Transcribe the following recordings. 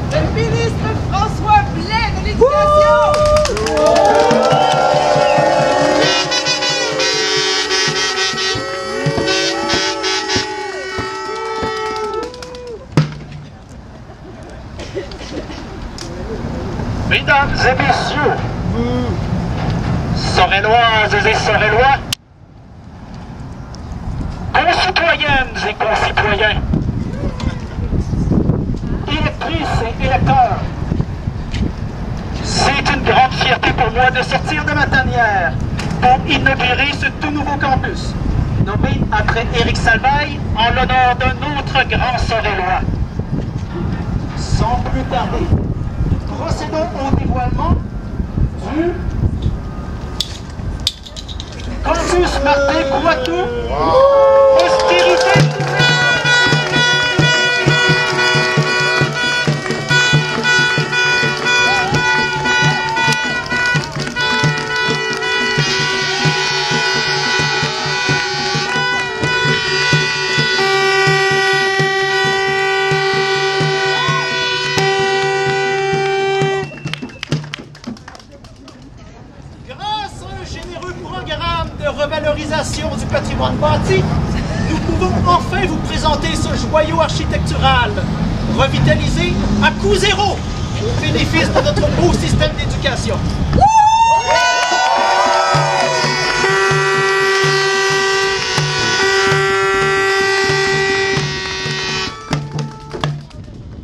Le ministre François Blais de l'Éducation! Mesdames et messieurs, Sorelloises et Sorellois, concitoyennes et concitoyens, électrices et électeurs, c'est une grande fierté pour moi de sortir de ma tanière pour inaugurer ce tout nouveau campus, nommé après Éric Salvaille en l'honneur d'un autre grand Sorellois. Sans plus tarder, procédons au dévoilement du Campus Martin Poitou, postérité. Revalorisation du patrimoine bâti, nous pouvons enfin vous présenter ce joyau architectural, revitalisé à coût zéro, au bénéfice de notre beau système d'éducation.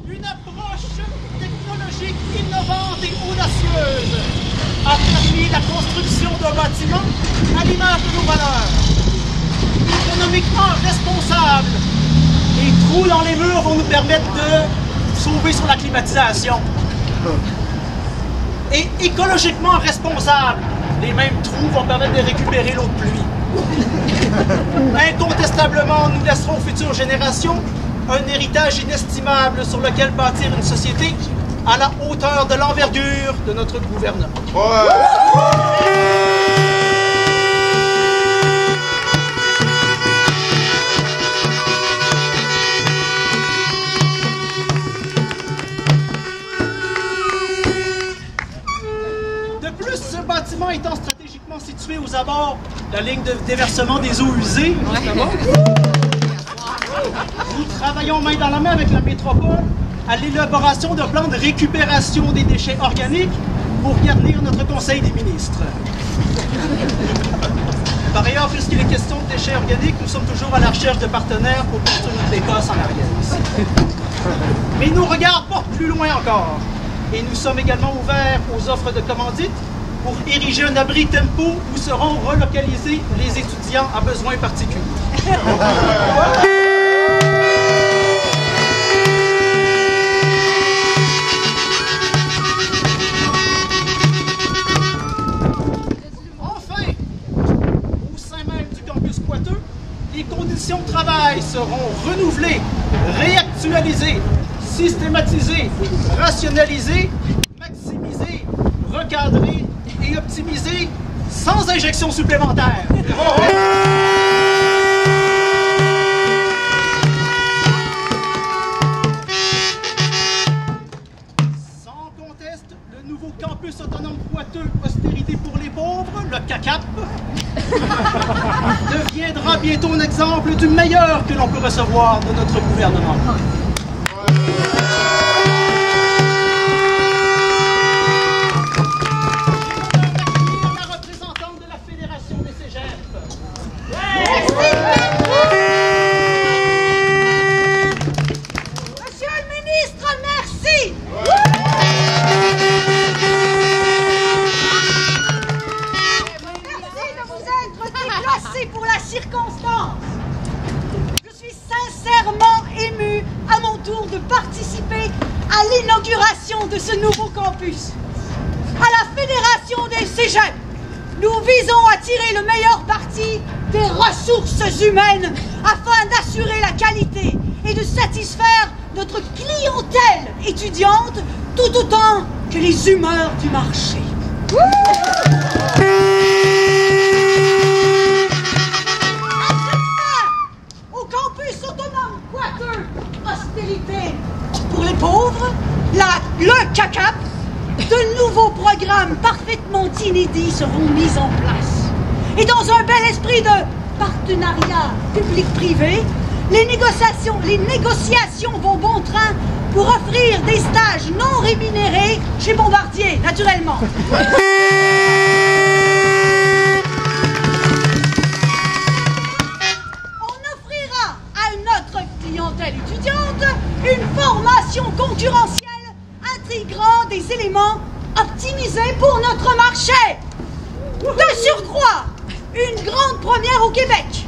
Une approche technologique innovante et audacieuse a permis la construction d'un bâtiment à l'image de nos valeurs. Économiquement responsable, les trous dans les murs vont nous permettre de sauver sur la climatisation. Et écologiquement responsable, les mêmes trous vont permettre de récupérer l'eau de pluie. Incontestablement, nous laisserons aux futures générations un héritage inestimable sur lequel bâtir une société à la hauteur de l'envergure de notre gouvernement. De plus, ce bâtiment étant stratégiquement situé aux abords de la ligne de déversement des eaux usées, nous travaillons main dans la main avec la métropole à l'élaboration d'un plan de récupération des déchets organiques pour garnir notre Conseil des ministres. Par ailleurs, puisqu'il est question de déchets organiques, nous sommes toujours à la recherche de partenaires pour construire notre Écosse en arrière. Mais nos regards portent plus loin encore. Et nous sommes également ouverts aux offres de commandite pour ériger un abri tempo où seront relocalisés les étudiants à besoins particuliers. Les conditions de travail seront renouvelées, réactualisées, systématisées, rationalisées, maximisées, recadrées et optimisées sans injection supplémentaire. Sans conteste, le nouveau campus autonome Poiteux, austérité pour les pauvres, le CACAP, deviendra bientôt un exemple du meilleur que l'on peut recevoir de notre gouvernement. La représentante de la Fédération des Cégeps. Monsieur le ministre, merci! Pour la circonstance. Je suis sincèrement émue à mon tour de participer à l'inauguration de ce nouveau campus. À la Fédération des Cégeps, nous visons à tirer le meilleur parti des ressources humaines afin d'assurer la qualité et de satisfaire notre clientèle étudiante tout autant que les humeurs du marché. Campus autonome Poiteux, austérité pour les pauvres, la le CACAP, de nouveaux programmes parfaitement inédits seront mis en place. Et dans un bel esprit de partenariat public-privé, les négociations vont bon train pour offrir des stages non rémunérés chez Bombardier, naturellement. On offrira à notre clientèle étudiante une formation concurrentielle intégrant des éléments optimisés pour notre marché. De surcroît, une grande première au Québec,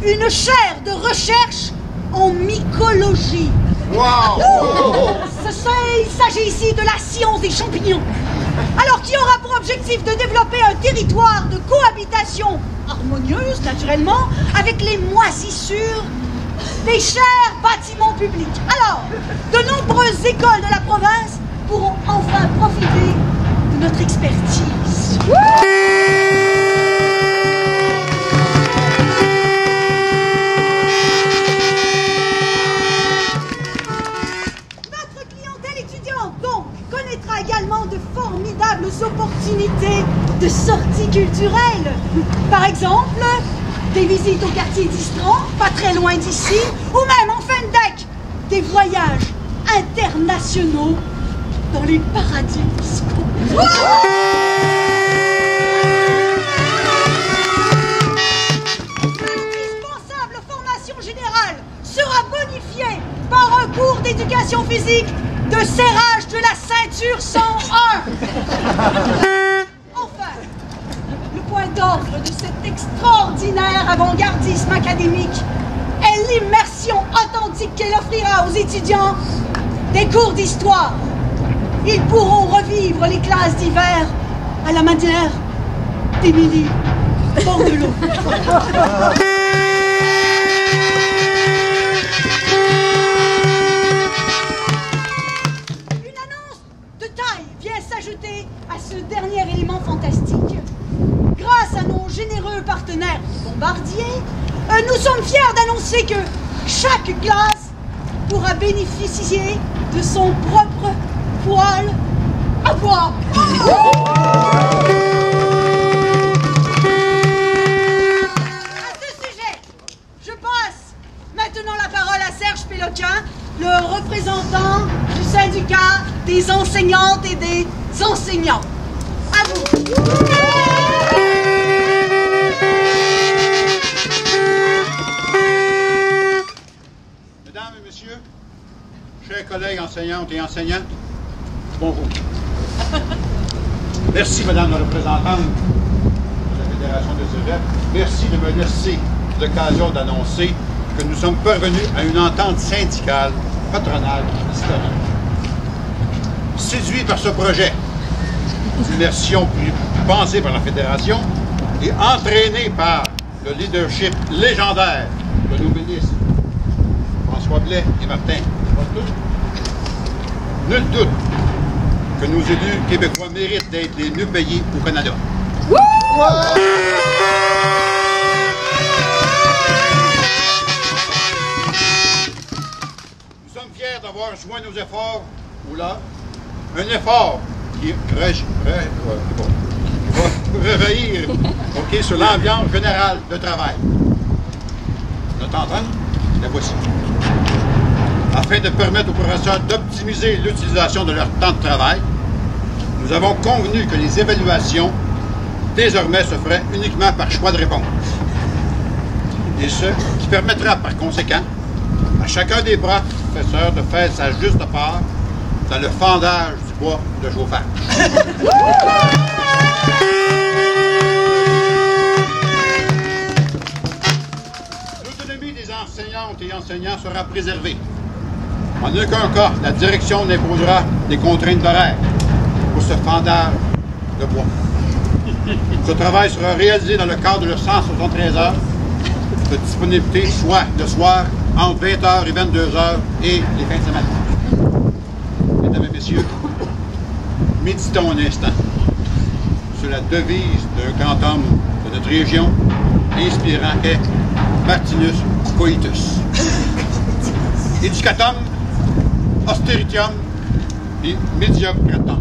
une chaire de recherche en mycologie. Wow. Il s'agit ici de la science des champignons. Alors, qui aura pour objectif de développer un territoire de cohabitation harmonieuse, naturellement, avec les moisissures des chers bâtiments publics. Alors, de nombreuses écoles de la province pourront enfin profiter de notre expertise. Notre clientèle étudiante, donc, connaîtra également de formidables opportunités de sortie culturelle. Par exemple, des visites au quartier d'Istran, pas très loin d'ici, ou même en fin de deck, des voyages internationaux dans les paradis fiscaux. L'indispensable formation générale sera bonifiée par un cours d'éducation physique de serrage de la ceinture 101. Enfin, le point d'ordre de cet extraordinaire avant-gardisme académique est l'immersion authentique qu'elle offrira aux étudiants des cours d'histoire. Ils pourront revivre les classes d'hiver à la manière d'Émilie Bordelot. Une annonce de taille vient s'ajouter à ce dernier élément fantastique. Grâce à nos généreux partenaires Bombardier, nous sommes fiers d'annoncer que chaque classe pourra bénéficier de son propre poêle à bois. À ce sujet, je passe maintenant la parole à Serge Péloquin, le représentant du syndicat des enseignantes et des enseignants. À vous. Mesdames et messieurs, chers collègues enseignantes et enseignants, bonjour. Merci, Madame la représentante de la Fédération des Cégeps. Merci de me laisser l'occasion d'annoncer que nous sommes parvenus à une entente syndicale, patronale, historique. Séduit par ce projet d'immersion pensée par la Fédération et entraîné par le leadership légendaire de nos ministres François Blais et Martin Bourtoux, nul doute que nos élus québécois méritent d'être les mieux payés au Canada. Nous sommes fiers d'avoir joint nos efforts, ou là, un effort qui va rejaillir sur l'ambiance générale de travail. Notre entente, la voici. Afin de permettre aux professeurs d'optimiser l'utilisation de leur temps de travail, nous avons convenu que les évaluations, désormais, se feraient uniquement par choix de réponse. Et ce, qui permettra par conséquent à chacun des professeurs de faire sa juste part dans le fendage du bois de chauffage. L'autonomie des enseignantes et enseignants sera préservée. En aucun cas, la direction n'imposera des contraintes d'horaire pour ce fendage de bois. Ce travail sera réalisé dans le cadre de 173 heures de disponibilité, soit le soir, entre 20h et 22h et les fins de semaine. Mesdames et messieurs, méditons un instant sur la devise d'un grand homme de notre région, inspirant est Martinus Coitus. Educatum, austeritium, et médiocre traitant.